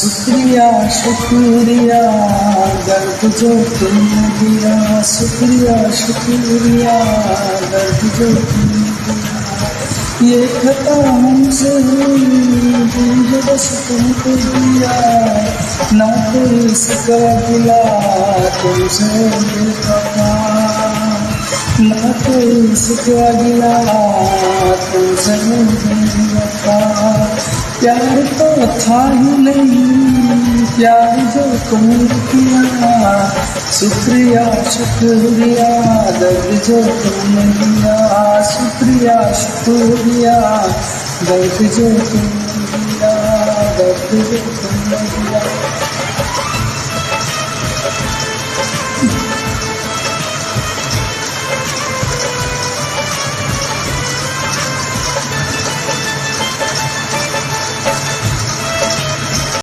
शुक्रिया शुक्रिया दर्द जो तुमने दिया, शुक्रिया शुक्रिया दर्द जो तुमने दिया। ये खता हमसे हुई जो बस तुमको दिया, ना कोई इसका गिला तुमसे मिलता, ना कोई इसका गिला तुमसे मिलता। प्यार तो था ही नहीं, प्यार जो तुमने किया, शुक्रिया शुक्रिया दर्द जो तुमने दिया, शुक्रिया शुक्रिया दर्द जो तुमने दिया, दर्द जो तुमने दिया।